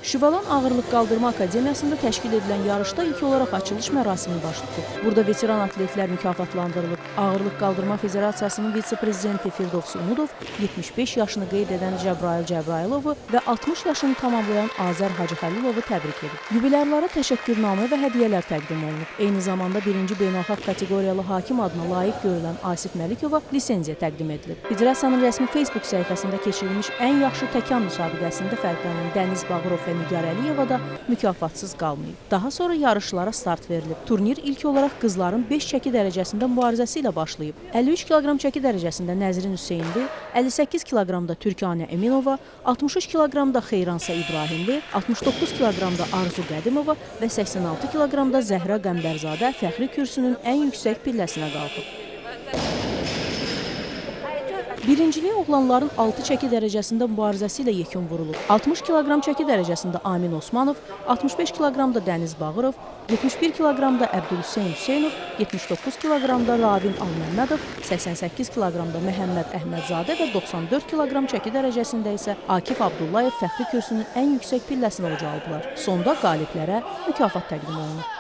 Şüvəlan Ağırlıq Qaldırma Akademiyasında təşkil edilən yarışda ilk olaraq açılış mərasimi baş tutub. Burada veteran atletlər mükafatlandırılıb. Ağırlıq Qaldırma Federasiyasının vitse-prezidenti Firdovs Umudov 75 yaşını qeyd edən Cəbrayıl Cəbrayılovu və 60 yaşını tamamlayan Azər Hacıxəlilovu təbrik edib. Yubilərlərə təşəkkürnamə və hədiyyələr təqdim olunub. Eyni zamanda birinci beynəlxalq kateqoriyalı hakim adına layiq görülən Asif Məlikova lisenziya təqdim edilib. Federasiyanın rəsmi Facebook səhifəsində keçirilmiş ən yaxşı təkan müsabiqəsində fərqlənən Dəniz Bağırov və Nigar Əliyeva da mükafatsız qalmayıb. Daha sonra yarışlara start verilib. Turnir ilk olaraq qızların 5 çəki dərəcəsində mübarizəsi ilə başlayıb. 53 kiloqram çəki dərəcəsində Nəzrin Hüseynli, 58 kiloqramda Türkanə Eminova, 63 kiloqramda Xeyransa İbrahimli, 69 kiloqramda Arzu Qədimova və 86 kiloqramda Zəhra Qəmbərzadə fəxri kürsünün ən yüksək pilləsinə qalxıb. Birinciliyə oğlanların 6 çəki dərəcəsində mübarizəsi ilə yekun vurulub. 60 kiloqram çəki dərəcəsində Amin Osmanov, 65 kiloqramda Dəniz Bağırov, 71 kiloqramda Əbdülhüseyn Hüseynov, 79 kiloqramda Ravin Alməmmədov, 88 kiloqramda Məhəmməd Əhmədzadə və 94 kiloqram çəki dərəcəsində isə Akif Abdullayev fəxri kürsünün ən yüksək pilləsinə ucaldılar. Sonda qaliblərə mükafat təqdim olunub.